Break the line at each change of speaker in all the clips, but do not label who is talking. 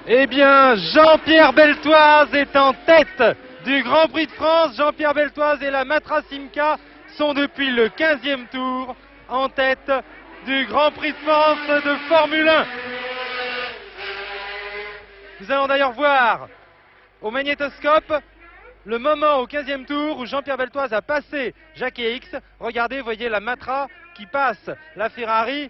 Eh bien, Jean-Pierre Beltoise est en tête du Grand Prix de France. Jean-Pierre Beltoise et la Matra Simca sont depuis le 15e tour en tête du Grand Prix de France de Formule 1. Nous allons d'ailleurs voir au magnétoscope le moment au 15e tour où Jean-Pierre Beltoise a passé Jackie X. Regardez, voyez la Matra qui passe la Ferrari.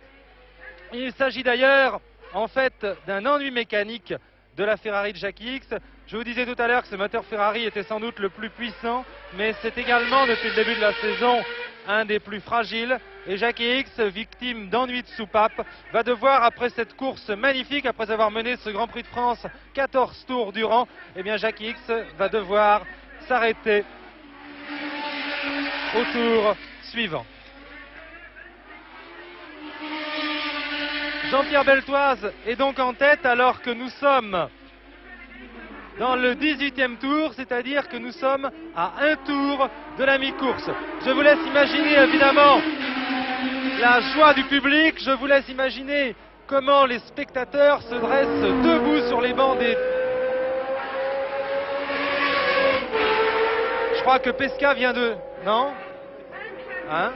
Il s'agit d'ailleurs en fait d'un ennui mécanique de la Ferrari de Jackie X. Je vous disais tout à l'heure que ce moteur Ferrari était sans doute le plus puissant, mais c'est également depuis le début de la saison un des plus fragiles. Et Jackie X, victime d'ennui de soupape, va devoir, après cette course magnifique, après avoir mené ce Grand Prix de France 14 tours durant, eh bien Jackie X va devoir s'arrêter au tour suivant. Jean-Pierre Beltoise est donc en tête alors que nous sommes dans le 18e tour, c'est-à-dire que nous sommes à un tour de la mi-course. Je vous laisse imaginer évidemment la joie du public, je vous laisse imaginer comment les spectateurs se dressent debout sur les bancs des... Je crois que Pesca vient de... Non ? Hein ?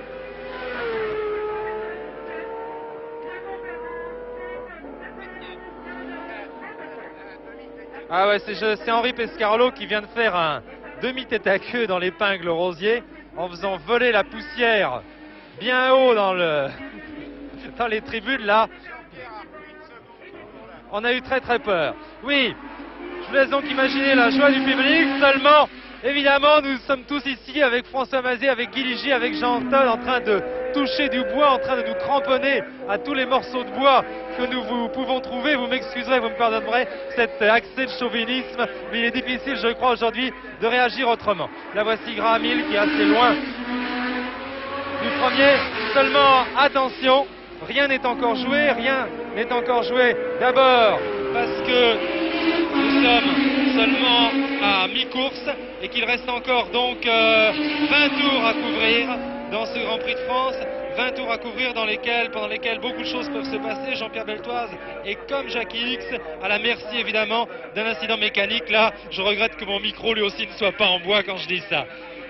Ah ouais, c'est Henri Pescarolo qui vient de faire un demi-tête à queue dans l'épingle rosier en faisant voler la poussière bien haut dans les tribunes là. On a eu très peur. Oui, je vous laisse donc imaginer la joie du public. Seulement, évidemment, nous sommes tous ici avec François Mazet, avec Guy Ligier, avec Jean Todt en train de toucher du bois, en train de nous cramponner à tous les morceaux de bois que nous pouvons trouver. Vous m'excuserez, vous me pardonnerez cet accès de chauvinisme, mais il est difficile, je crois, aujourd'hui de réagir autrement. La voici Graham Hill qui est assez loin du premier. Seulement, attention, rien n'est encore joué, d'abord parce que nous sommes seulement à mi-course et qu'il reste encore donc 20 tours à couvrir dans ce Grand Prix de France, 20 tours à couvrir pendant lesquels beaucoup de choses peuvent se passer. Jean-Pierre Beltoise est comme Jackie X à la merci évidemment d'un incident mécanique. Là, je regrette que mon micro lui aussi ne soit pas en bois quand je dis ça.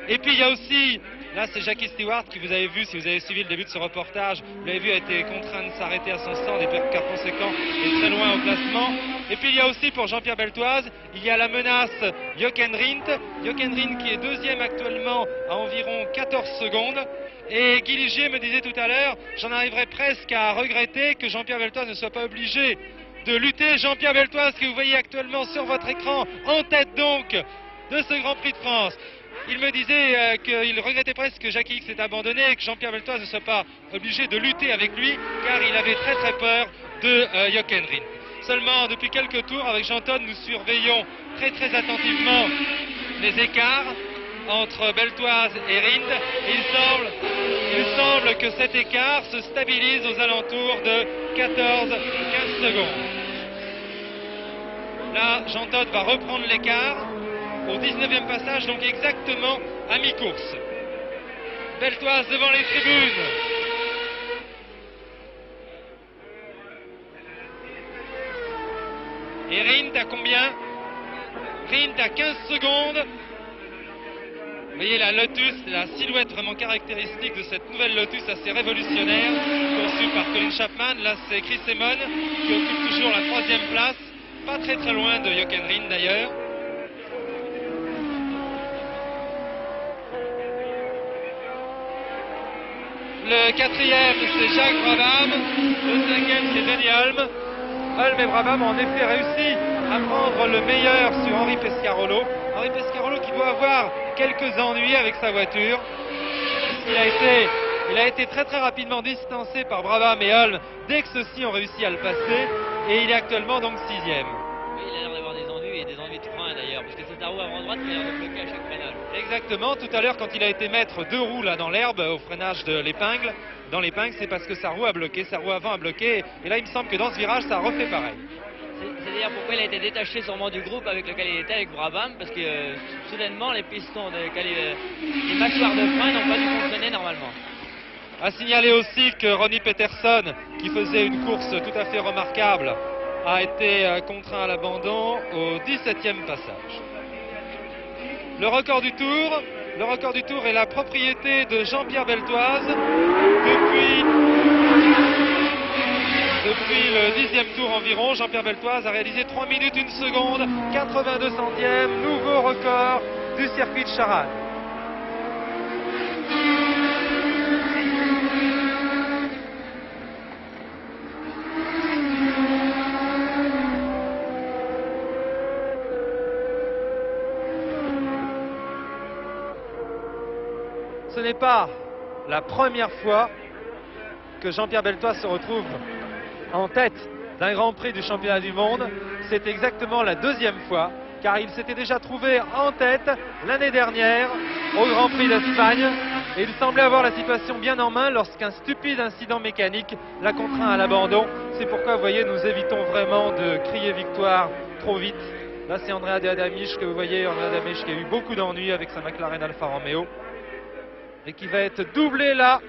Et puis il y a aussi, là c'est Jackie Stewart qui, vous avez vu, si vous avez suivi le début de ce reportage, vous l'avez vu, a été contraint de s'arrêter à son stand et par conséquent est très loin au classement. Et puis il y a aussi pour Jean-Pierre Beltoise, il y a la menace Jochen Rindt. Jochen Rindt qui est deuxième actuellement à environ 14 secondes. Et Guy Ligier me disait tout à l'heure, j'en arriverais presque à regretter que Jean-Pierre Beltoise ne soit pas obligé de lutter. Jean-Pierre Beltoise que vous voyez actuellement sur votre écran, en tête donc de ce Grand Prix de France. Il me disait qu'il regrettait presque que Jackie X ait abandonné et que Jean-Pierre Beltoise ne soit pas obligé de lutter avec lui, car il avait très peur de Jochen Rindt. Seulement, depuis quelques tours, avec Jean Todt, nous surveillons très attentivement les écarts entre Beltoise et Rindt. Il semble que cet écart se stabilise aux alentours de 14-15 secondes. Là, Jean Todt va reprendre l'écart au 19e passage, donc exactement à mi-course. Beltoise devant les tribunes. Et Rindt à combien? Rindt à 15 secondes. Vous voyez la Lotus, la silhouette vraiment caractéristique de cette nouvelle Lotus assez révolutionnaire, conçue par Colin Chapman. Là c'est Chris Amon qui occupe toujours la 3e place, pas très loin de Jochen Rindt d'ailleurs. Le 4e c'est Jacques Brabham, le 5e c'est Denny Hulme. Hulme et Brabham ont en effet réussi à prendre le meilleur sur Henri Pescarolo. Henri Pescarolo qui doit avoir quelques ennuis avec sa voiture. Il a été très rapidement distancé par Brabham et Hulme dès que ceux-ci ont réussi à le passer. Et il est actuellement donc 6e.
Oui, il a l'air d'avoir des ennuis et des ennuis de frein d'ailleurs, parce que c'est sa roue avant-droite qui a l'air de bloquer à chaque freinage.
Exactement, tout à l'heure quand il a été mettre 2 roues là dans l'herbe au freinage de l'épingle, c'est parce que sa roue a bloqué, sa roue avant a bloqué. Et là il me semble que dans ce virage ça refait pareil.
C'est d'ailleurs pourquoi il a été détaché sûrement du groupe avec lequel il était avec Brabham, parce que soudainement les pistons, les mâchoires de frein n'ont pas dû fonctionner normalement.
À signaler aussi que Ronnie Peterson, qui faisait une course tout à fait remarquable a été contraint à l'abandon au 17e passage. Le record du tour est la propriété de Jean-Pierre Beltoise depuis le 10e tour environ. Jean-Pierre Beltoise a réalisé 3 minutes 1 seconde, 82 centièmes, nouveau record du circuit de Charal. Ce n'est pas la première fois que Jean-Pierre Beltoise se retrouve en tête d'un Grand Prix du championnat du monde. C'est exactement la deuxième fois, car il s'était déjà trouvé en tête l'année dernière au Grand Prix d'Espagne. Et il semblait avoir la situation bien en main lorsqu'un stupide incident mécanique l'a contraint à l'abandon. C'est pourquoi, vous voyez, nous évitons vraiment de crier victoire trop vite. Là, c'est Andrea De Adamisch que vous voyez, Andrea De Adamisch qui a eu beaucoup d'ennuis avec sa McLaren Alfa Romeo. Et qui va être doublé là.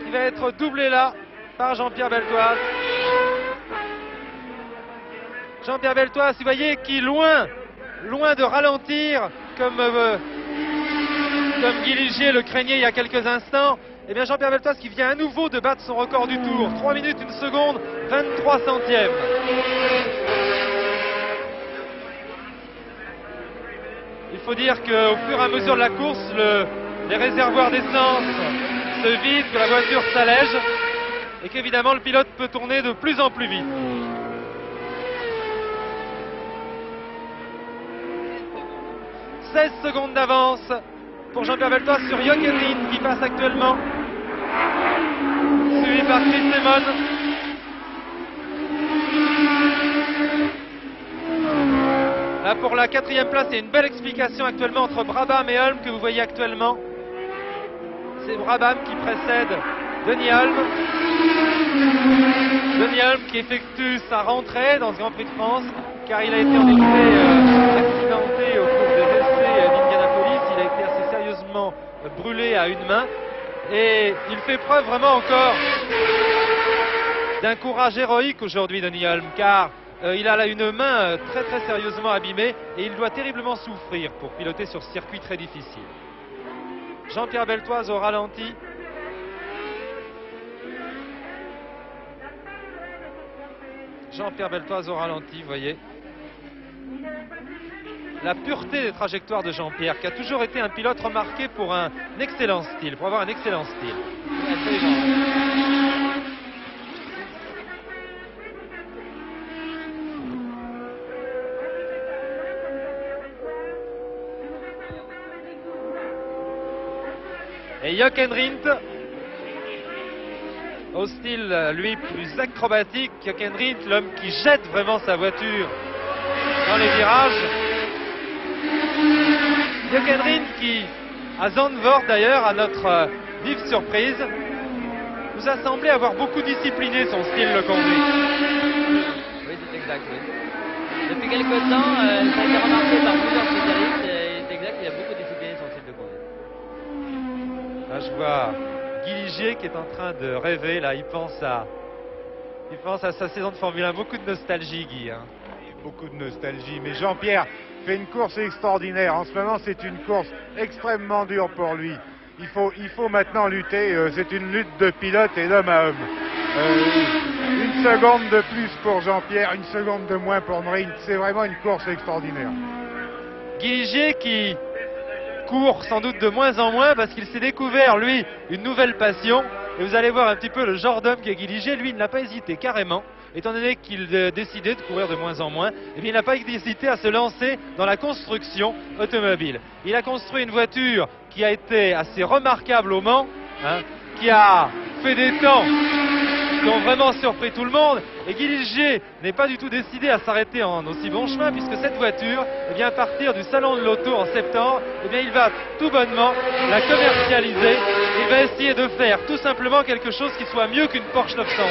Qui va être doublé là par Jean-Pierre Beltoise. Jean-Pierre Beltoise, vous voyez, qui loin de ralentir comme Guy Ligier le craignait il y a quelques instants, et bien Jean-Pierre Beltoise qui vient à nouveau de battre son record du tour. 3 minutes 1 seconde, 23 centièmes. Il faut dire qu'au fur et à mesure de la course, les réservoirs d'essence se vident, que la voiture s'allège et qu'évidemment le pilote peut tourner de plus en plus vite. « 16 secondes d'avance pour Jean-Pierre Beltoise sur Jochen Rindt qui passe actuellement, suivi par Chris Simon. Là pour la 4e place, il y a une belle explication actuellement entre Brabham et Hulme que vous voyez actuellement. C'est Brabham qui précède Denis Hulme. Denis Hulme qui effectue sa rentrée dans ce Grand Prix de France, car il a été en effet accidenté au cours des essais d'Indianapolis. Il a été assez sérieusement brûlé à une main. Et il fait preuve vraiment encore d'un courage héroïque aujourd'hui, Denis Hulme, car il a là une main très sérieusement abîmée et il doit terriblement souffrir pour piloter sur ce circuit très difficile. Jean-Pierre Beltoise au ralenti. Jean-Pierre Beltoise au ralenti, vous voyez. La pureté des trajectoires de Jean-Pierre, qui a toujours été un pilote remarqué pour un excellent style, pour avoir un excellent style. Et Jochen Rindt, au style, lui, plus acrobatique. Jochen Rindt, l'homme qui jette vraiment sa voiture dans les virages. Jochen Rindt qui, à Zandvoort d'ailleurs, à notre vive surprise, nous a semblé avoir beaucoup discipliné son style de conduite.
Oui, c'est exact, oui. Depuis quelque temps, ça a été remarqué par plusieurs spécialistes, et c'est exact, il a beaucoup discipliné son style de conduite.
Là, je vois Guy Ligier qui est en train de rêver, là, il pense à sa saison de Formule 1, beaucoup de nostalgie, Guy. Hein.
Beaucoup de nostalgie, mais Jean-Pierre fait une course extraordinaire. En ce moment, c'est une course extrêmement dure pour lui. Il faut maintenant lutter. C'est une lutte de pilote et d'homme à homme. Une seconde de plus pour Jean-Pierre, une seconde de moins pour Rindt. C'est vraiment une course extraordinaire.
Guy Ligier qui court sans doute de moins en moins parce qu'il s'est découvert, lui, une nouvelle passion. Et vous allez voir un petit peu le genre d'homme qu'est Guy Ligier. Lui, il n'a pas hésité carrément. Étant donné qu'il décidait de courir de moins en moins, eh bien, il n'a pas hésité à se lancer dans la construction automobile. Il a construit une voiture qui a été assez remarquable au Mans, hein, qui a fait des temps qui ont vraiment surpris tout le monde. Et Guy Ligier n'est pas du tout décidé à s'arrêter en aussi bon chemin, puisque cette voiture, eh bien, à partir du salon de l'auto en septembre, eh bien, il va tout bonnement la commercialiser. Il va essayer de faire tout simplement quelque chose qui soit mieux qu'une Porsche 911.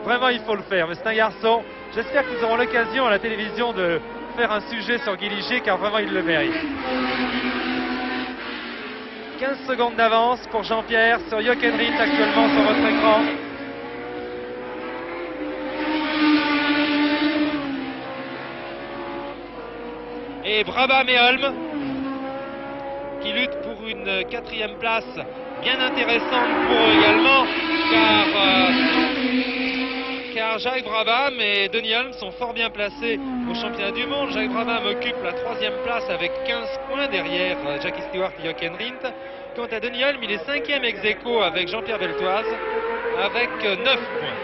Vraiment, il faut le faire, mais c'est un garçon. J'espère que nous aurons l'occasion à la télévision de faire un sujet sur Guy Ligier, car vraiment, il le mérite. 15 secondes d'avance pour Jean-Pierre sur Jochen Rindt actuellement sur votre écran. Et Brabham et Holm qui luttent pour une 4e place bien intéressante pour eux également, car Jacques Brabham et Denis Holm sont fort bien placés au championnat du monde. Jacques Brabham occupe la 3e place avec 15 points derrière Jackie Stewart et Jochen Rindt. Quant à Denis Holm, il est 5e ex aequo avec Jean-Pierre Beltoise avec 9 points.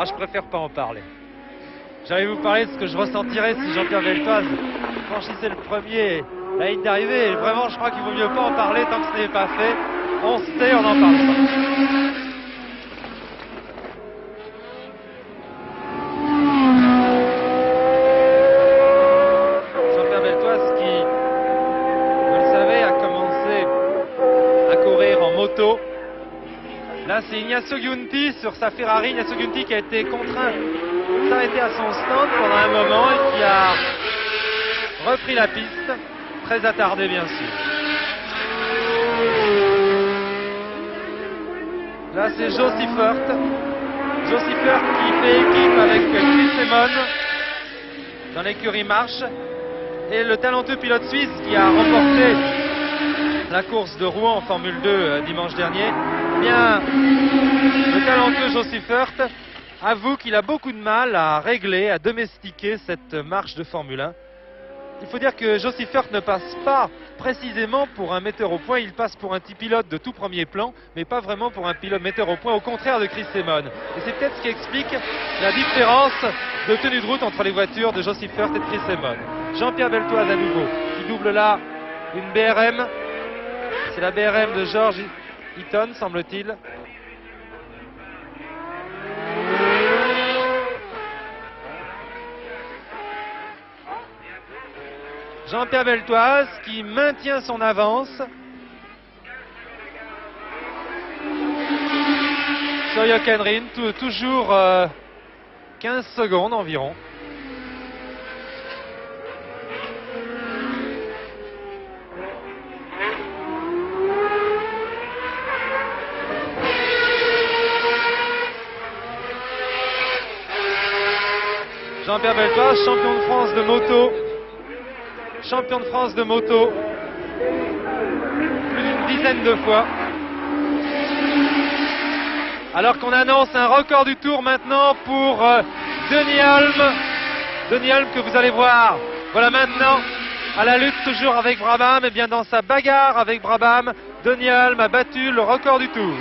Je préfère pas en parler. J'allais vous parler de ce que je ressentirais si Jean-Pierre Beltoise franchissait le premier la ligne d'arrivée. Et vraiment, je crois qu'il vaut mieux pas en parler tant que ce n'est pas fait. On se tait, on n'en parle pas. Jean-Pierre Beltoise qui, vous le savez, a commencé à courir en moto. Là, c'est Ignacio Giunti sur sa Ferrari. Ignacio Giunti qui a été contraint de s'arrêter à son stand pendant un moment et qui a repris la piste, très attardé bien sûr. Là, c'est Joe Siffert. Joe Siffert qui fait équipe avec Chris Simon dans l'écurie Marche. Et le talentueux pilote suisse qui a remporté la course de Rouen en Formule 2 dimanche dernier. Eh bien, le talentueux Joe Siffert avoue qu'il a beaucoup de mal à régler, à domestiquer cette marche de Formule 1. Il faut dire que Joe Siffert ne passe pas précisément pour un metteur au point, il passe pour un petit pilote de tout premier plan, mais pas vraiment pour un pilote metteur au point, au contraire de Chris Simon. Et c'est peut-être ce qui explique la différence de tenue de route entre les voitures de Joe Siffert et de Chris Simon. Jean-Pierre Beltoise à nouveau, qui double là une BRM. C'est la BRM de George Eaton, semble-t-il. Jean-Pierre Beltoise qui maintient son avance sur Jochen Rindt, toujours 15 secondes environ. Jean-Pierre Beltoise, champion de France de moto. Champion de France de moto. Plus d'une dizaine de fois. Alors qu'on annonce un record du tour maintenant pour Denis Holm. Denis Holm que vous allez voir. Voilà maintenant à la lutte toujours avec Brabham. Et bien dans sa bagarre avec Brabham, Denis Holm a battu le record du tour.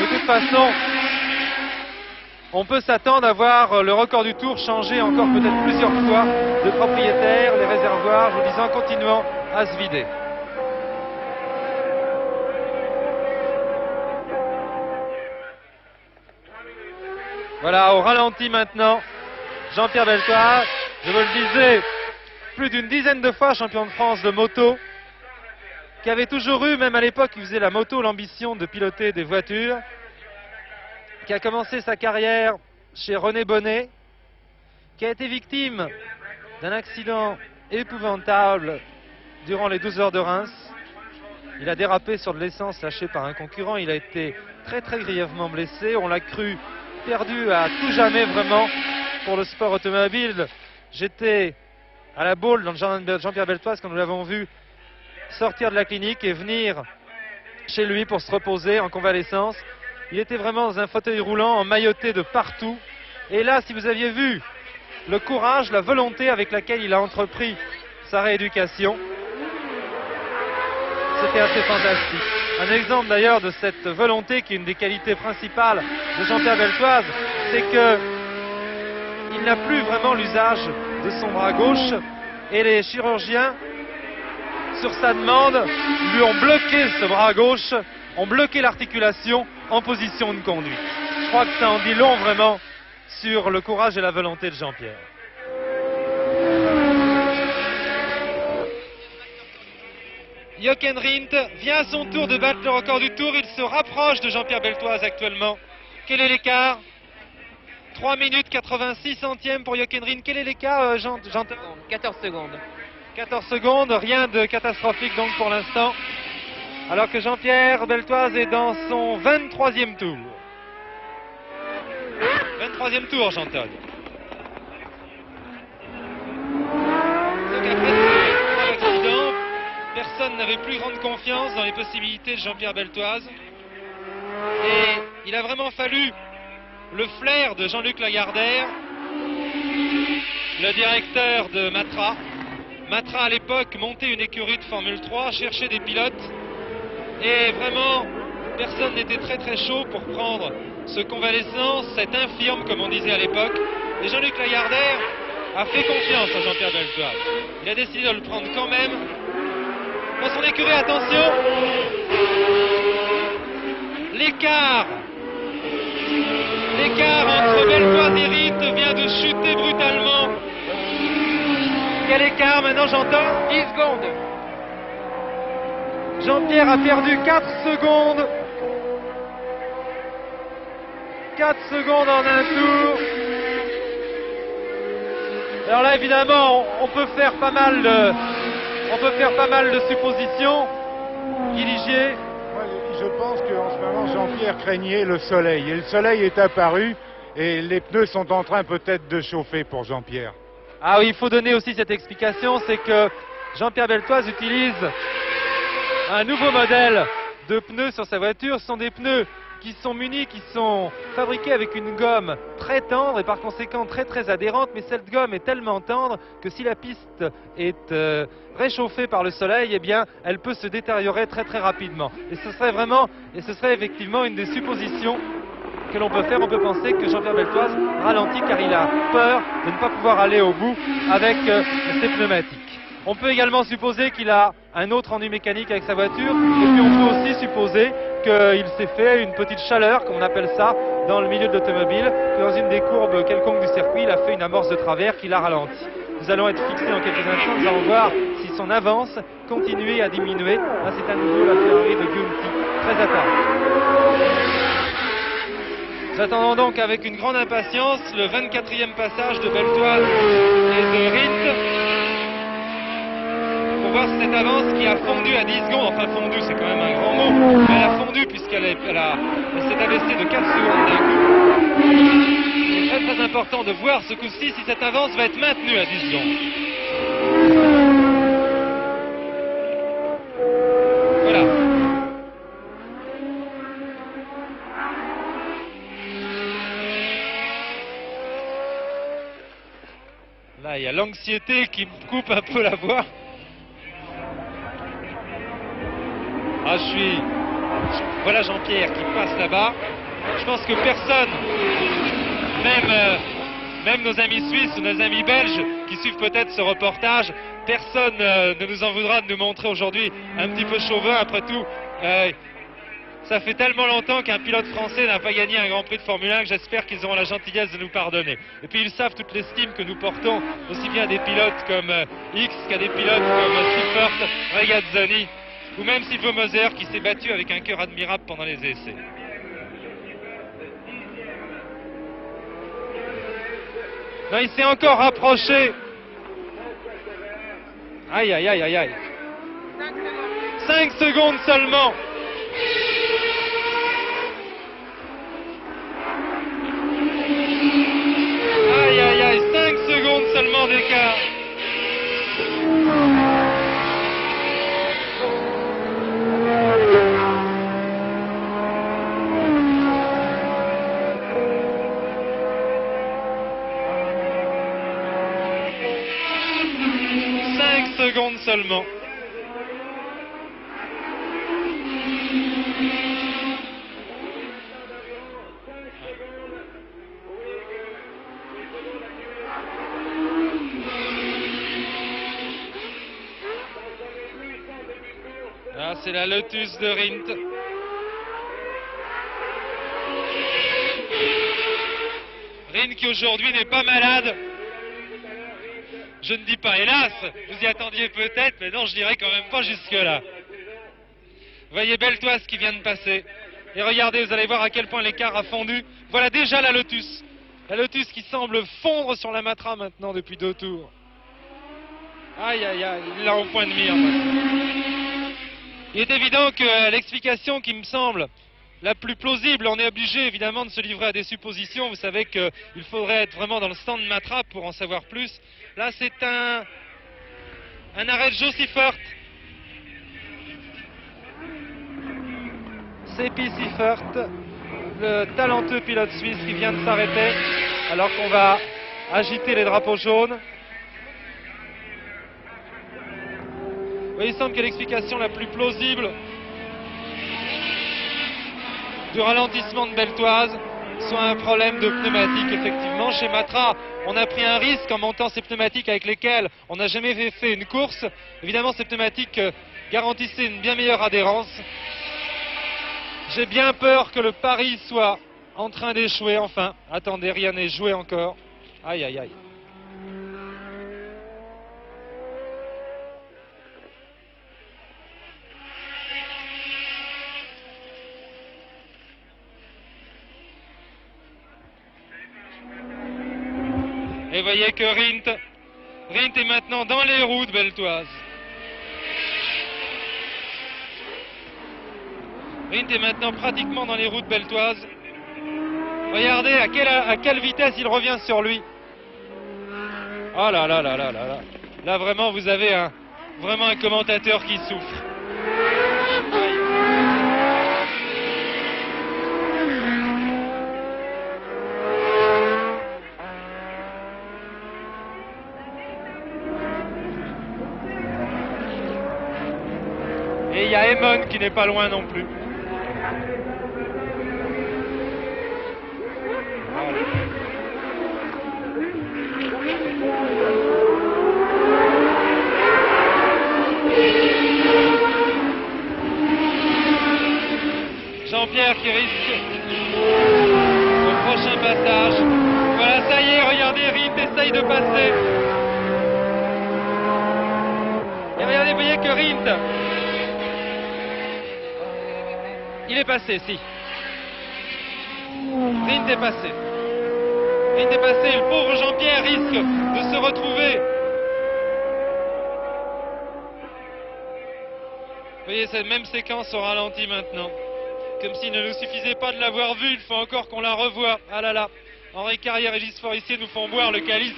De toute façon, on peut s'attendre à voir le record du tour changer encore peut-être plusieurs fois de propriétaire, les réservoirs, je vous disais, en continuant à se vider. Voilà, au ralenti maintenant, Jean-Pierre Beltoise, je vous le disais, plus d'une dizaine de fois champion de France de moto, qui avait toujours eu, même à l'époque, il faisait la moto, l'ambition de piloter des voitures, qui a commencé sa carrière chez René Bonnet, qui a été victime d'un accident épouvantable durant les 12 heures de Reims. Il a dérapé sur de l'essence lâchée par un concurrent, il a été très grièvement blessé, on l'a cru perdu à tout jamais vraiment pour le sport automobile. J'étais à la Baule dans le jardin de Jean-Pierre Beltoise quand nous l'avons vu sortir de la clinique et venir chez lui pour se reposer en convalescence. Il était vraiment dans un fauteuil roulant, emmailloté de partout. Et là, si vous aviez vu le courage, la volonté avec laquelle il a entrepris sa rééducation, c'était assez fantastique. Un exemple d'ailleurs de cette volonté qui est une des qualités principales de Jean-Pierre Beltoise, c'est qu'il n'a plus vraiment l'usage de son bras gauche et les chirurgiens, sur sa demande, lui ont bloqué ce bras gauche, ont bloqué l'articulation en position de conduite. Je crois que ça en dit long vraiment sur le courage et la volonté de Jean-Pierre. Jochen Rindt vient à son tour de battre le record du tour. Il se rapproche de Jean-Pierre Beltoise actuellement. Quel est l'écart? 3 minutes 86 centièmes pour Jochen Rindt. Quel est l'écart, Jean
14 secondes.
14 secondes, rien de catastrophique donc pour l'instant. Alors que Jean-Pierre Beltoise est dans son 23e tour. 23e tour, Jean-Todt. Donc après ce accident, personne n'avait plus grande confiance dans les possibilités de Jean-Pierre Beltoise. Et il a vraiment fallu le flair de Jean-Luc Lagardère, le directeur de Matra. Matra à l'époque montait une écurie de Formule 3, cherchait des pilotes. Et vraiment, personne n'était très chaud pour prendre ce convalescent, cet infirme comme on disait à l'époque. Et Jean-Luc Lagardère a fait confiance à Jean-Pierre Beltoise. Il a décidé de le prendre quand même. Dans son écurie, attention, l'écart entre Beltoise et Rindt vient de chuter brutalement. Quel écart maintenant, j'entends?
10 secondes.
Jean-Pierre a perdu 4 secondes. 4 secondes en un tour. Alors là, évidemment, on peut faire pas mal de suppositions. Guy Ligier.
Je pense qu'en ce moment, Jean-Pierre craignait le soleil. Et le soleil est apparu et les pneus sont en train peut-être de chauffer pour Jean-Pierre.
Ah oui, il faut donner aussi cette explication, c'est que Jean-Pierre Beltoise utilise un nouveau modèle de pneus sur sa voiture. Ce sont des pneus qui sont fabriqués avec une gomme très tendre et par conséquent très adhérente, mais cette gomme est tellement tendre que si la piste est réchauffée par le soleil, eh bien elle peut se détériorer très rapidement. Et ce serait effectivement une des suppositions que l'on peut faire. On peut penser que Jean-Pierre Beltoise ralentit car il a peur de ne pas pouvoir aller au bout avec ses pneumatiques. On peut également supposer qu'il a un autre rendu mécanique avec sa voiture, et puis on peut aussi supposer qu'il s'est fait une petite chaleur, comme on appelle ça, dans le milieu de l'automobile, que dans une des courbes quelconques du circuit, il a fait une amorce de travers qui l'a ralenti. Nous allons être fixés dans quelques instants, nous allons voir si son avance continue à diminuer. Là, c'est à nouveau la Ferrari de Giunti, très attardée. Nous attendons donc avec une grande impatience le 24e passage de Beltoise et de Rindt. Pour voir cette avance qui a fondu à 10 secondes, enfin fondu c'est quand même un grand mot, mais elle a fondu puisqu'elle s'est abaissée de 4 secondes d'un coup. C'est très important de voir ce coup-ci si cette avance va être maintenue à 10 secondes. Voilà. Là il y a l'anxiété qui me coupe un peu la voix. Ah, voilà Jean-Pierre qui passe là-bas. Je pense que personne, même nos amis suisses ou nos amis belges qui suivent peut-être ce reportage, personne ne nous en voudra de nous montrer aujourd'hui un petit peu chauvin. Après tout, ça fait tellement longtemps qu'un pilote français n'a pas gagné un Grand Prix de Formule 1 que j'espère qu'ils auront la gentillesse de nous pardonner. Et puis ils savent toute l'estime que nous portons aussi bien à des pilotes comme X qu'à des pilotes comme Seifert, Regazzoni, ou même Silvio Moser qui s'est battu avec un cœur admirable pendant les essais. Non, il s'est encore rapproché. Aïe, aïe, aïe, aïe, aïe. 5 secondes seulement. Aïe, aïe, aïe, 5 secondes seulement d'écart. Secondes seulement. Là, c'est la Lotus de Rindt. Rindt qui aujourd'hui n'est pas malade. Je ne dis pas hélas, vous y attendiez peut-être, mais non, je dirais quand même pas jusque-là. Voyez Beltoise qui vient de passer. Et regardez, vous allez voir à quel point l'écart a fondu. Voilà déjà la Lotus. La Lotus qui semble fondre sur la Matra maintenant depuis 2 tours. Aïe, aïe, aïe, il l'a au point de mire. Il est évident que l'explication qui me semble la plus plausible, on est obligé évidemment de se livrer à des suppositions. Vous savez qu'il faudrait être vraiment dans le stand de Matra pour en savoir plus. Là, c'est un arrêt de Joe Siffert. C'est P. Siffert, le talentueux pilote suisse qui vient de s'arrêter alors qu'on va agiter les drapeaux jaunes. Oui, il semble que l'explication la plus plausible du ralentissement de Beltoise soit un problème de pneumatique. Effectivement, chez Matra, on a pris un risque en montant ces pneumatiques avec lesquelles on n'a jamais fait une course. Évidemment, ces pneumatiques garantissaient une bien meilleure adhérence. J'ai bien peur que le pari soit en train d'échouer. Enfin, attendez, rien n'est joué encore. Aïe, aïe, aïe. Et voyez que Rindt est maintenant dans les roues de Beltoise. Rindt est maintenant pratiquement dans les roues de Beltoise. Regardez à quelle vitesse il revient sur lui. Oh là là là là là là. Là vraiment vous avez vraiment un commentateur qui souffre. Aïe. Et il y a Emon qui n'est pas loin non plus. Jean-Pierre qui risque au prochain passage. Voilà, ça y est, regardez, Rindt essaye de passer. Et regardez, vous voyez que Rindt, il est passé, si. Rindt est passé. Rindt est passé, le pauvre Jean-Pierre risque de se retrouver. Vous voyez cette même séquence au ralenti maintenant. Comme s'il ne nous suffisait pas de l'avoir vue, il faut encore qu'on la revoie. Ah là là, Henri Carrière et Régis Forissier nous font boire le calice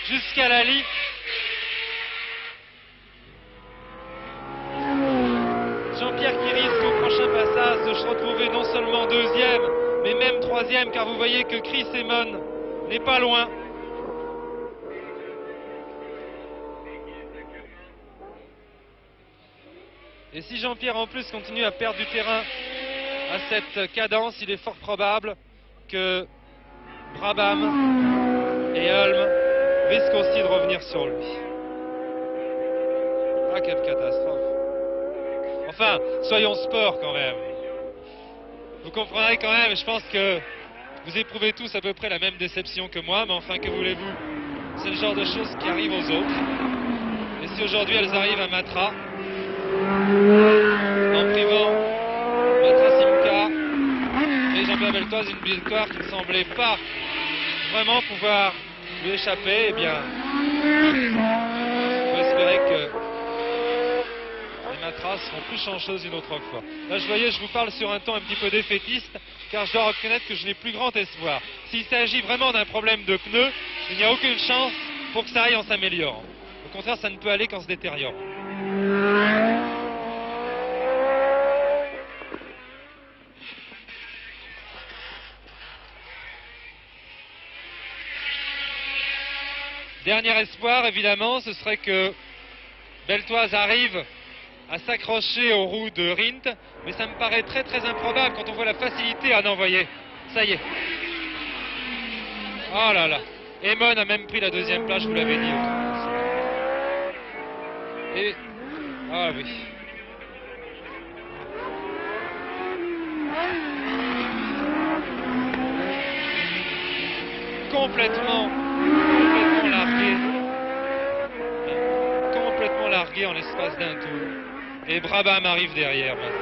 jusqu'à la lie. Jean-Pierre qui risque au prochain passage de se retrouver non seulement deuxième, mais même troisième, car vous voyez que Chris Emon n'est pas loin. Et si Jean-Pierre en plus continue à perdre du terrain à cette cadence, il est fort probable que Brabham et Ulm risquent aussi de revenir sur lui. Ah, quelle catastrophe. Enfin, soyons sport quand même. Vous comprendrez quand même, je pense que vous éprouvez tous à peu près la même déception que moi, mais enfin, que voulez-vous? C'est le genre de choses qui arrivent aux autres. Et si aujourd'hui elles arrivent à Matra, en privant Matra Simca et Jean-Pierre Beltoise, une victoire qui ne semblait pas vraiment pouvoir lui échapper, eh bien, on va espérer que les Matras seront plus chanceuses une autre fois. Là, je vous parle sur un ton un petit peu défaitiste, car je dois reconnaître que je n'ai plus grand espoir. S'il s'agit vraiment d'un problème de pneus, il n'y a aucune chance pour que ça aille en s'améliorant. Au contraire, ça ne peut aller qu'en se détériorant. Dernier espoir, évidemment, ce serait que Beltoise arrive à s'accrocher aux roues de Rindt, mais ça me paraît très très improbable quand on voit la facilité à en envoyer. Ça y est. Oh là là. Emon a même pris la deuxième place, je vous l'avais dit. Et... ah oui. Complètement largué en l'espace d'un tour. Et Brabham arrive derrière maintenant.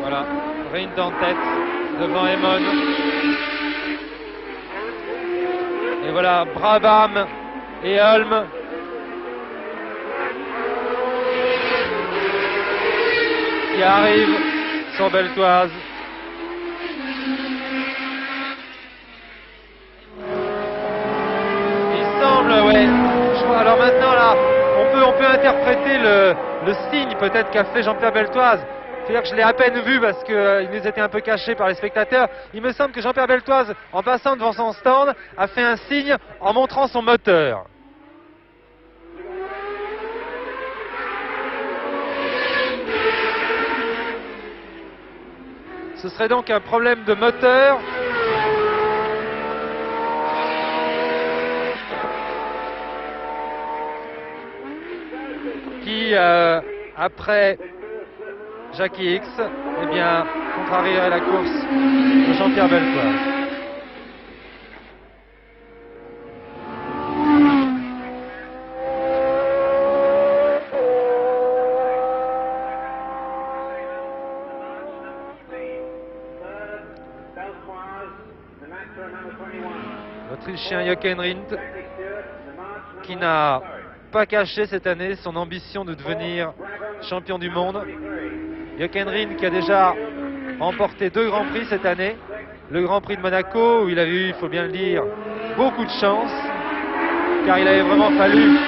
Voilà, Rindt en tête devant Emon. Et voilà, Brabham et Hulme. Qui arrive sur Beltoise. Il semble, ouais. Alors maintenant là, on peut interpréter le signe peut-être qu'a fait Jean-Pierre Beltoise. C'est-à-dire que je l'ai à peine vu parce qu'il nous était un peu caché par les spectateurs. Il me semble que Jean-Pierre Beltoise, en passant devant son stand, a fait un signe en montrant son moteur. Ce serait donc un problème de moteur. Qui, après Jackie X, eh bien, contrarierait la course de Jean-Pierre Beltoise. L'Autrichien Jochen Rindt, qui n'a pas caché cette année son ambition de devenir champion du monde. Jochen Rindt qui a déjà remporté 2 Grands Prix cette année. Le Grand Prix de Monaco où il a eu, il faut bien le dire, beaucoup de chance, car il avait vraiment fallu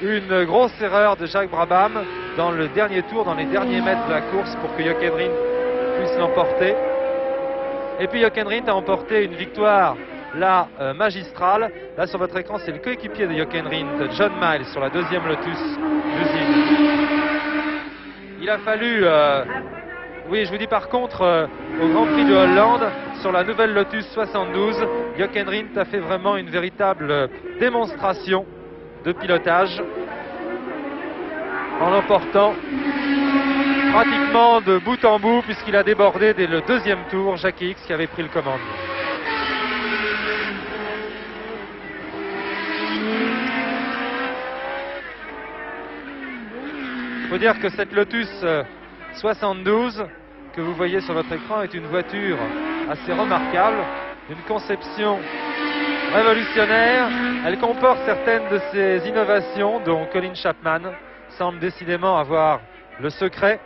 une grosse erreur de Jacques Brabham dans le dernier tour, dans les derniers mètres de la course pour que Jochen Rindt puisse l'emporter. Et puis Jochen Rindt a emporté une victoire là magistrale. Là sur votre écran, c'est le coéquipier de Jochen Rindt, John Miles, sur la 2e Lotus d'usine. Il a fallu, oui je vous dis par contre, au Grand Prix de Hollande, sur la nouvelle Lotus 72, Jochen Rindt a fait vraiment une véritable démonstration de pilotage en l'emportant pratiquement de bout en bout, puisqu'il a débordé dès le 2e tour Jackie X qui avait pris le commandement. Il faut dire que cette Lotus 72 que vous voyez sur votre écran est une voiture assez remarquable, une conception révolutionnaire. Elle comporte certaines de ces innovations dont Colin Chapman semble décidément avoir le secret.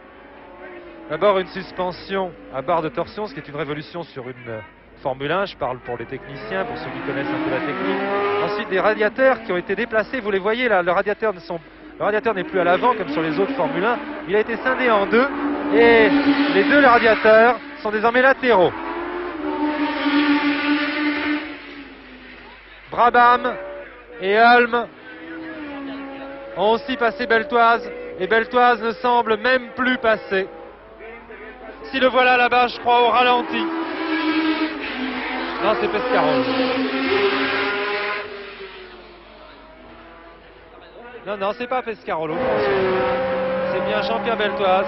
D'abord une suspension à barre de torsion, ce qui est une révolution sur une Formule 1, je parle pour les techniciens, pour ceux qui connaissent un peu la technique. Ensuite des radiateurs qui ont été déplacés, vous les voyez là, le radiateur n'est plus à l'avant comme sur les autres Formule 1, il a été scindé en 2 et les 2 radiateurs sont désormais latéraux. Brabham et Hulme ont aussi passé Beltoise et Beltoise ne semble même plus passer. Si le voilà là-bas, je crois, au ralenti. Non, c'est Pescarolo. Non, c'est pas Pescarolo. C'est bien Jean-Pierre Beltoise.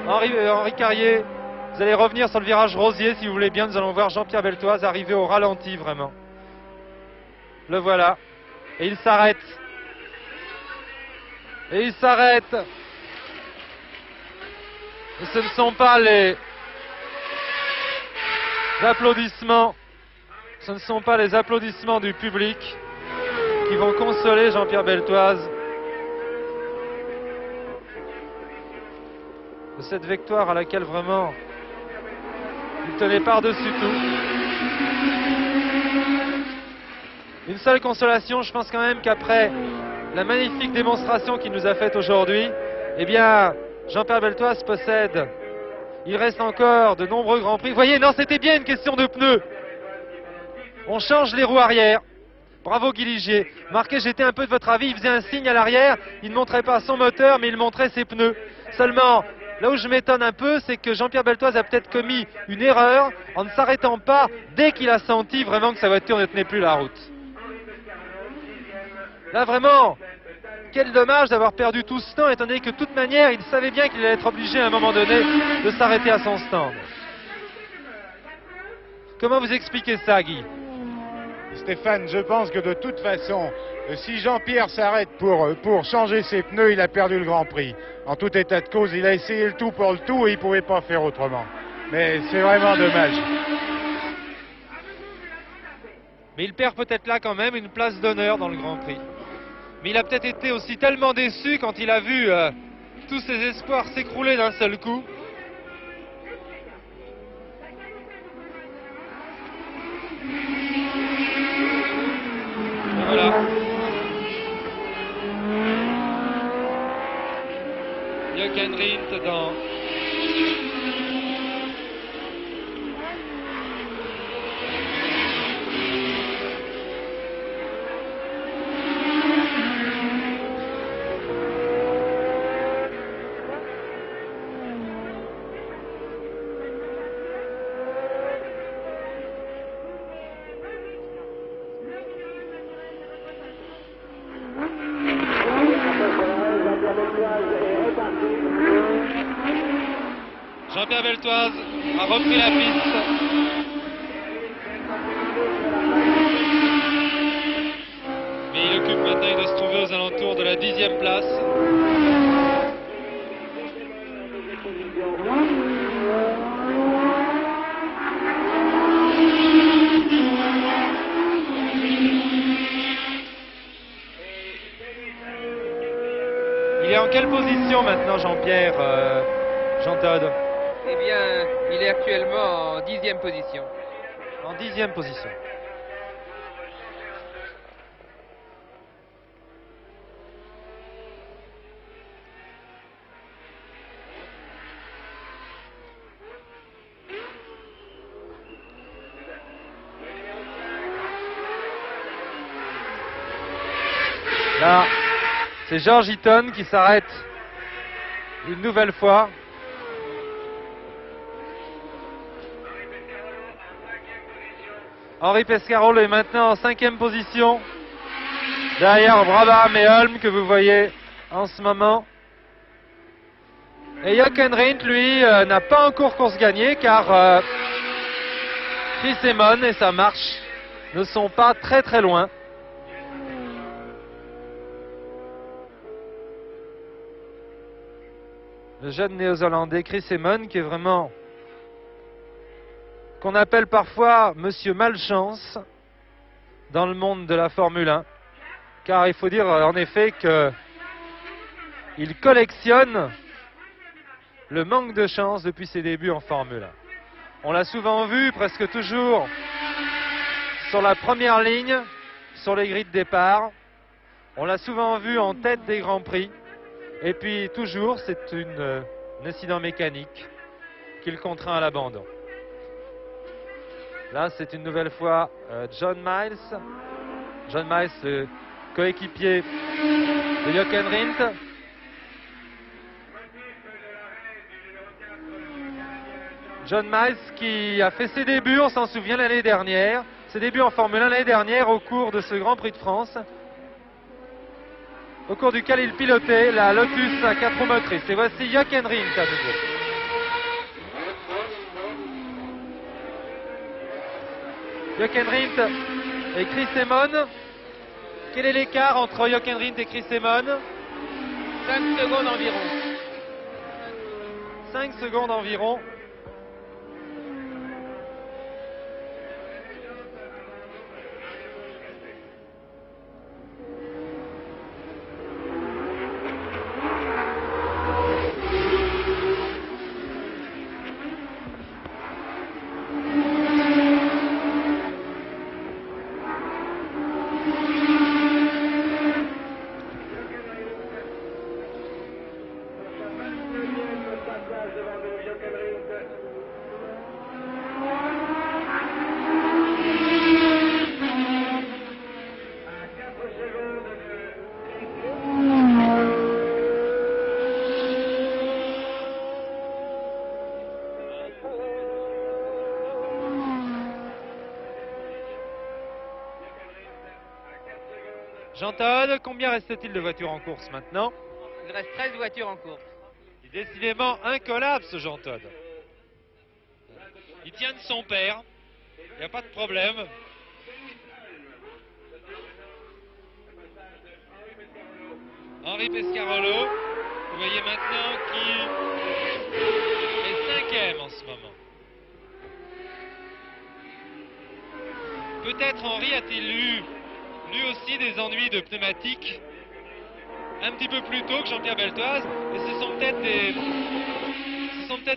Henri Carrier, vous allez revenir sur le virage Rosier si vous voulez bien. Nous allons voir Jean-Pierre Beltoise arriver au ralenti vraiment. Le voilà. Et il s'arrête. Et il s'arrête. Et ce ne sont pas les applaudissements. Ce ne sont pas les applaudissements du public qui vont consoler Jean-Pierre Beltoise de cette victoire à laquelle vraiment il tenait par-dessus tout. Une seule consolation, je pense quand même qu'après la magnifique démonstration qu'il nous a faite aujourd'hui, eh bien, Jean-Pierre Beltoise possède, il reste encore de nombreux grands prix. Vous voyez, non, c'était bien une question de pneus. On change les roues arrière. Bravo Guy Ligier. Marquez, j'étais un peu de votre avis, il faisait un signe à l'arrière, il ne montrait pas son moteur, mais il montrait ses pneus. Seulement, là où je m'étonne un peu, c'est que Jean-Pierre Beltoise a peut-être commis une erreur en ne s'arrêtant pas dès qu'il a senti vraiment que sa voiture ne tenait plus la route. Là, vraiment,
Quel dommage d'avoir perdu tout ce temps, étant donné que de toute manière, il savait bien qu'il allait être obligé à un moment donné de s'arrêter à son stand. Comment vous expliquez ça, Guy?
Stéphane, je pense que de toute façon, si Jean-Pierre s'arrête pour changer ses pneus, il a perdu le Grand Prix. En tout état de cause, il a essayé le tout pour le tout et il ne pouvait pas faire autrement. Mais c'est vraiment dommage.
Mais il perd peut-être là quand même une place d'honneur dans le Grand Prix. Mais il a peut-être été aussi tellement déçu quand il a vu tous ses espoirs s'écrouler d'un seul coup.
Et voilà. Jochen Rindt dans... Jean-Pierre Beltoise a repris la piste. Mais il occupe maintenant, il doit se trouver aux alentours de la 10e place.
Il est en quelle position maintenant, Jean-Pierre, Jean-Todd?
Eh bien, il est actuellement en 10e position.
En 10e position. Là, c'est George Eaton qui s'arrête une nouvelle fois. Henri Pescarolo est maintenant en 5e position, derrière Brabham et Holm que vous voyez en ce moment. Et Jochen Rindt, lui, n'a pas encore course gagnée car Chris Amon et sa marche ne sont pas très très loin. Le jeune néo-zélandais Chris Amon qui est vraiment... qu'on appelle parfois Monsieur Malchance dans le monde de la Formule 1, car il faut dire en effet qu'il collectionne le manque de chance depuis ses débuts en Formule 1. On l'a souvent vu, presque toujours, sur la première ligne, sur les grilles de départ. On l'a souvent vu en tête des Grands Prix. Et puis toujours, c'est un incident mécanique qui le contraint à l'abandon. Là, c'est une nouvelle fois John Miles. John Miles, le coéquipier de Jochen Rindt. John Miles qui a fait ses débuts, on s'en souvient, l'année dernière. Ses débuts en Formule 1 l'année dernière au cours de ce Grand Prix de France, au cours duquel il pilotait la Lotus à 4 roues motrices. Et voici Jochen Rindt à nouveau. Jochen Rindt et Chris Amon. Quel est l'écart entre Jochen Rindt et Chris Amon?
5 secondes environ.
5 secondes environ. Jean Todt, combien reste-t-il de voitures en course maintenant?
Il reste 13 voitures en course.
Il est décidément incollable ce Jean Todt.
Il tient de son père, il n'y a pas de problème. Henri Pescarolo, vous voyez maintenant qui est 5e en ce moment. Peut-être Henri a-t-il eu lui aussi des ennuis de pneumatique un petit peu plus tôt que Jean-Pierre Beltoise, et ce sont peut-être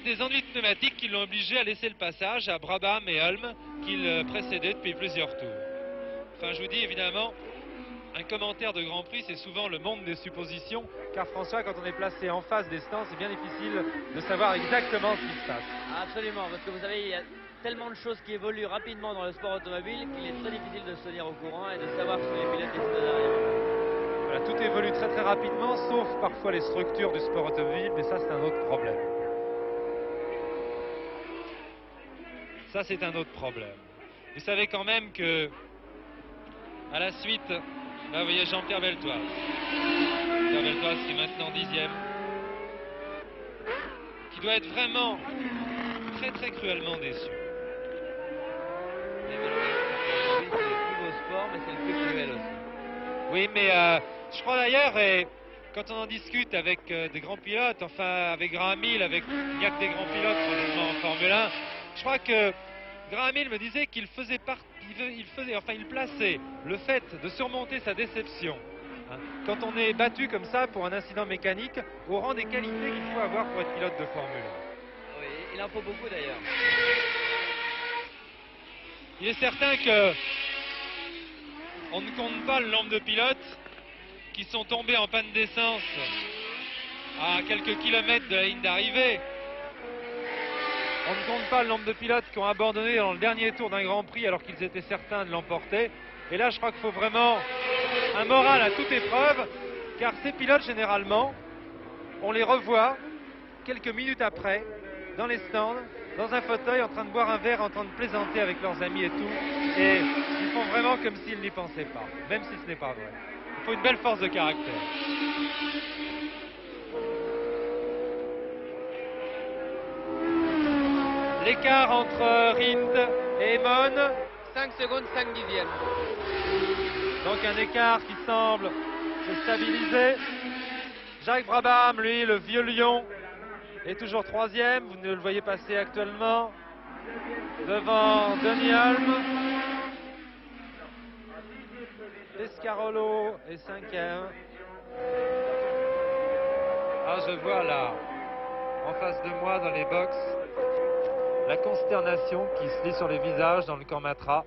des ennuis de pneumatique qui l'ont obligé à laisser le passage à Brabham et Hulme qu'il précédait depuis plusieurs tours. Enfin, je vous dis évidemment, un commentaire de Grand Prix, c'est souvent le monde des suppositions.
Car François, quand on est placé en face des stands, c'est bien difficile de savoir exactement ce qui se passe.
Absolument, parce que vous savez, il y a tellement de choses qui évoluent rapidement dans le sport automobile qu'il est très difficile de se tenir au courant et de savoir ce que les pilotes décident derrière.
Voilà, tout évolue très très rapidement, sauf parfois les structures du sport automobile, mais ça c'est un autre problème.
Ça, c'est un autre problème. Vous savez quand même que, à la suite, là, vous voyez Jean-Pierre Beltoise. Jean-Pierre Beltoise qui est maintenant 10e. Qui doit être vraiment très très cruellement déçu.
Les vélos, c'est le plus beau sport, mais c'est le plus cruel aussi.
Oui, mais je crois d'ailleurs, et quand on en discute avec des grands pilotes, enfin avec Graham Hill, il n'y a que des grands pilotes probablement en Formule 1, je crois que Graham Hill me disait qu'il faisait il plaçait le fait de surmonter sa déception, hein, quand on est battu comme ça pour un incident mécanique, au rang des qualités qu'il faut avoir pour être pilote de Formule 1.
Oui, il en faut beaucoup d'ailleurs.
Il est certain que on ne compte pas le nombre de pilotes qui sont tombés en panne d'essence à quelques kilomètres de la ligne d'arrivée.
On ne compte pas le nombre de pilotes qui ont abandonné dans le dernier tour d'un Grand Prix alors qu'ils étaient certains de l'emporter. Et là, je crois qu'il faut vraiment un moral à toute épreuve, car ces pilotes, généralement, on les revoit quelques minutes après, dans les stands, dans un fauteuil, en train de boire un verre, en train de plaisanter avec leurs amis et tout. Et ils font vraiment comme s'ils n'y pensaient pas, même si ce n'est pas vrai. Il faut une belle force de caractère. L'écart entre Rindt et Emon.
5 secondes, 5 dixièmes.
Donc un écart qui semble se stabiliser. Jacques Brabham, lui, le vieux lion, est toujours 3e. Vous ne le voyez passer actuellement. Devant Denis Hulme. Pescarolo est 5e. Ah, je vois là, en face de moi dans les box, la consternation qui se lit sur les visages dans le camp Matra.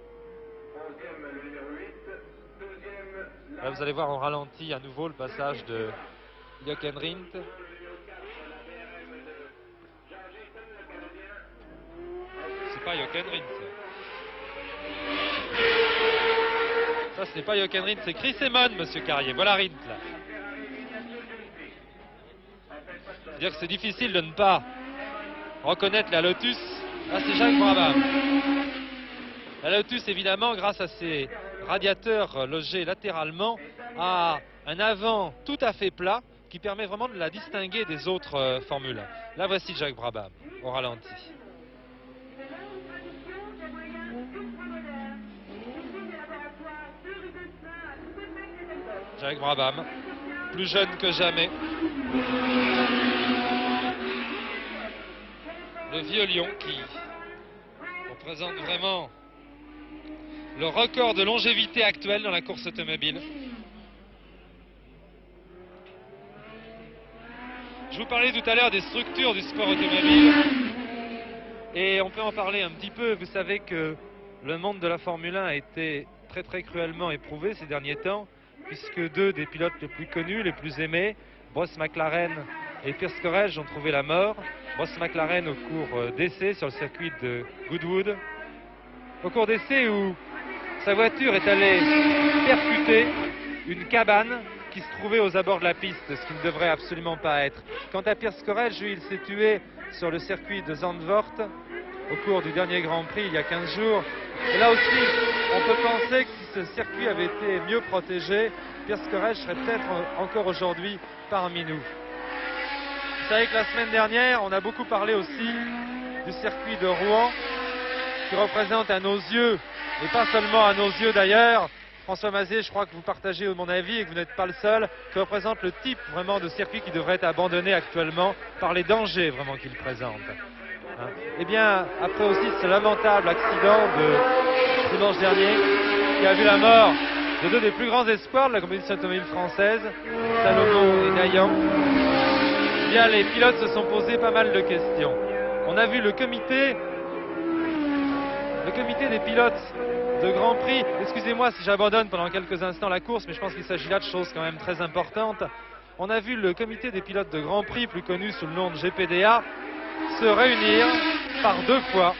Là, vous allez voir en ralenti à nouveau le passage de Jochen Rindt.
C'est pas Jochen Rindt.
Ça, ce n'est pas Jochen Rindt, c'est Chris Emon, monsieur Carrier. Voilà Rindt, là. C'est-à-dire que c'est difficile de ne pas reconnaître la Lotus. Là, c'est Jacques Brabham. La Lotus, évidemment, grâce à ses radiateurs logés latéralement, a un avant tout à fait plat qui permet vraiment de la distinguer des autres Formule 1. Là, voici Jacques Brabham, au ralenti. Jacques Brabham, plus jeune que jamais.
Le vieux lion qui représente vraiment le record de longévité actuel dans la course automobile. Je vous parlais tout à l'heure des structures du sport automobile.
Et on peut en parler un petit peu. Vous savez que le monde de la Formule 1 a été très très cruellement éprouvé ces derniers temps, puisque deux des pilotes les plus connus, les plus aimés, Bruce McLaren et Pierce Corrège, ont trouvé la mort. Bruce McLaren au cours d'essai sur le circuit de Goodwood. Au cours d'essai où sa voiture est allée percuter une cabane qui se trouvait aux abords de la piste, ce qui ne devrait absolument pas être. Quant à Pierce Corrège, lui, il s'est tué sur le circuit de Zandvoort au cours du dernier Grand Prix il y a 15 jours. Et là aussi, on peut penser que si ce circuit avait été mieux protégé, Piers Courage serait peut-être encore aujourd'hui parmi nous. Vous savez que la semaine dernière, on a beaucoup parlé aussi du circuit de Rouen, qui représente à nos yeux, et pas seulement à nos yeux d'ailleurs, François Mazet, je crois que vous partagez mon avis et que vous n'êtes pas le seul, qui représente le type vraiment de circuit qui devrait être abandonné actuellement par les dangers vraiment qu'il présente. Hein. Eh bien, après aussi ce lamentable accident de dimanche dernier, qui a vu la mort de deux des plus grands espoirs de la compétition automobile française, Salomon et Dayan, eh bien, les pilotes se sont posés pas mal de questions. On a vu le comité des pilotes de Grand Prix, excusez-moi si j'abandonne pendant quelques instants la course, mais je pense qu'il s'agit là de choses quand même très importantes. On a vu le comité des pilotes de Grand Prix, plus connu sous le nom de GPDA, se réunir par 2 fois.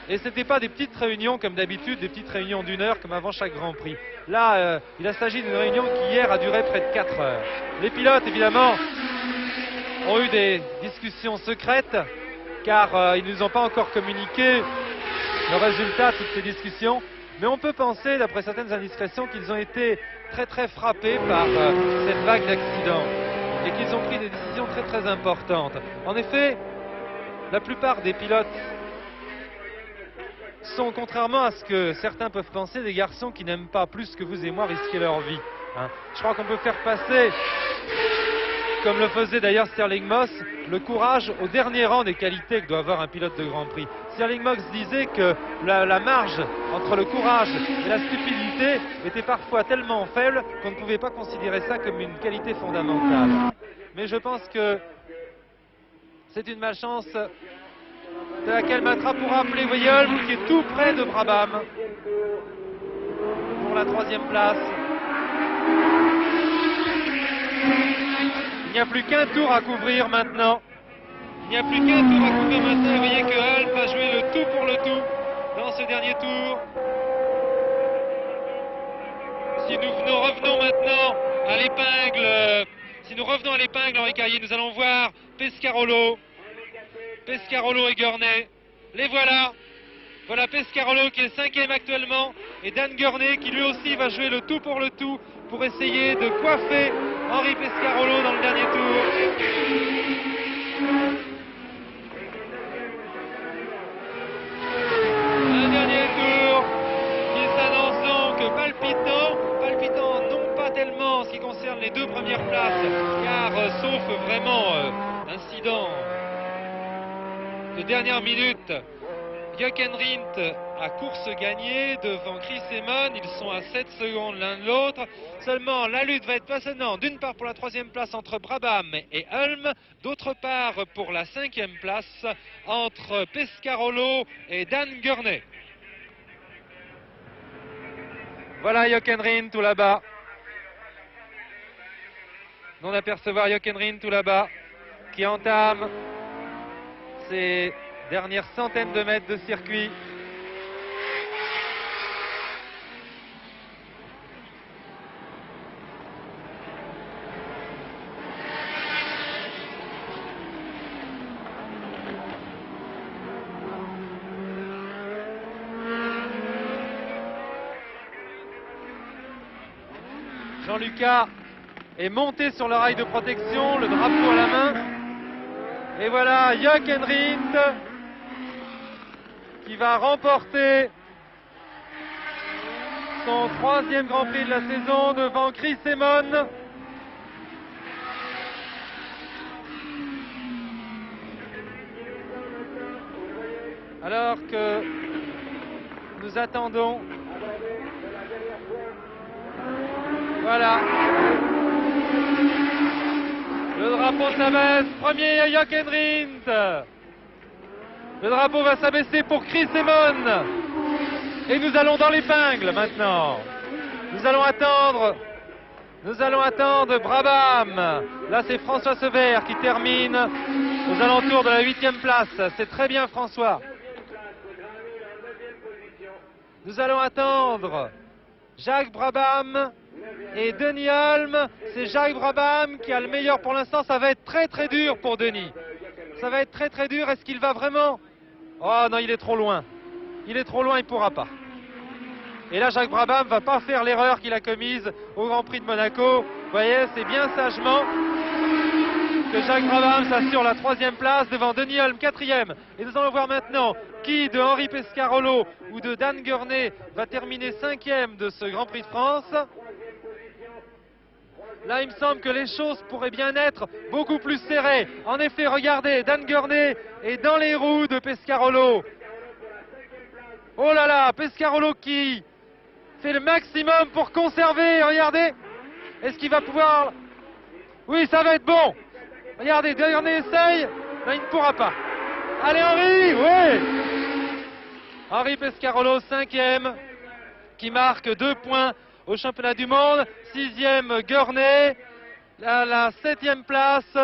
Et ce n'était pas des petites réunions comme d'habitude, des petites réunions d'1 heure comme avant chaque Grand Prix. Là, il a s'agit d'une réunion qui hier a duré près de 4 heures. Les pilotes, évidemment, ont eu des discussions secrètes, car ils ne nous ont pas encore communiqué le résultat de toutes ces discussions. Mais on peut penser, d'après certaines indiscrétions, qu'ils ont été très frappés par cette vague d'accidents et qu'ils ont pris des décisions très importantes. En effet, la plupart des pilotes sont, contrairement à ce que certains peuvent penser, des garçons qui n'aiment pas plus que vous et moi risquer leur vie. Hein. Je crois qu'on peut faire passer, comme le faisait d'ailleurs Stirling Moss, le courage au dernier rang des qualités que doit avoir un pilote de Grand Prix. Stirling Moss disait que la marge entre le courage et la stupidité était parfois tellement faible qu'on ne pouvait pas considérer ça comme une qualité fondamentale. Mais je pense que c'est une malchance de laquelle Matra pourra appeler Weyholm, qui est tout près de Brabham pour la 3e place. Il n'y a plus qu'un tour à couvrir maintenant.
Il n'y a plus qu'un tour à couvrir maintenant. Vous voyez que Alp a joué le tout pour le tout dans ce dernier tour. Si nous revenons maintenant à l'épingle, Henri Carrier, nous allons voir Pescarolo et Gurney. Les voilà. Voilà Pescarolo qui est 5e actuellement et Dan Gurney qui lui aussi va jouer le tout pour essayer de coiffer Henri Pescarolo dans le dernier tour. Un dernier tour qui s'annonce donc palpitant non pas tellement en ce qui concerne les 2 premières places, car sauf vraiment incident de dernière minute, Jochen Rindt a course gagnée devant Chris Amon. Ils sont à 7 secondes l'un de l'autre. Seulement, la lutte va être passionnante. D'une part pour la 3e place entre Brabham et Hulme. D'autre part pour la 5e place entre Pescarolo et Dan Gurney.
Voilà Jochen Rindt tout là-bas. On apercevoir Jochen Rindt tout là-bas qui entame ces dernières centaines de mètres de circuit. Jean-Lucas est monté sur le rail de protection, le drapeau à la main. Et voilà Jochen Rindt qui va remporter son 3e Grand Prix de la saison devant Chris Amon. Alors que nous attendons. Voilà. Le drapeau s'abaisse. Premier Jochen Rindt. Le drapeau va s'abaisser pour Chris Amon. Et nous allons dans l'épingle maintenant. Nous allons attendre Brabham. Là c'est François Sever qui termine aux alentours de la 8e place. C'est très bien François. Nous allons attendre Jacques Brabham et Denis Hulme. C'est Jacques Brabham qui a le meilleur pour l'instant. Ça va être très dur pour Denis. Ça va être très dur. Est-ce qu'il va vraiment Oh non, il est trop loin. Il est trop loin, il ne pourra pas. Et là, Jacques Brabham va pas faire l'erreur qu'il a commise au Grand Prix de Monaco. Vous voyez, c'est bien sagement que Jacques Brabham s'assure la 3e place devant Denis Holm, 4e. Et nous allons voir maintenant qui de Henri Pescarolo ou de Dan Gurney va terminer 5e de ce Grand Prix de France. Là, il me semble que les choses pourraient bien être beaucoup plus serrées. En effet, regardez, Dan Gurney est dans les roues de Pescarolo. Oh là là, Pescarolo qui fait le maximum pour conserver, regardez. Est-ce qu'il va pouvoir... Oui, ça va être bon. Regardez, Gurney essaye. Là, il ne pourra pas. Allez, Henri, oui. Henri Pescarolo, 5e, qui marque 2 points au championnat du monde. 6e, Gurney. À la 7e place,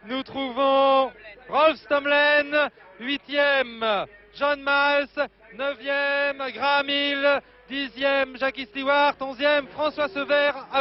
nous trouvons Rolf Stomlen. 8e, John Miles. 9e, Graham Hill. 10e, Jackie Stewart. 11e, François Sever. À vous.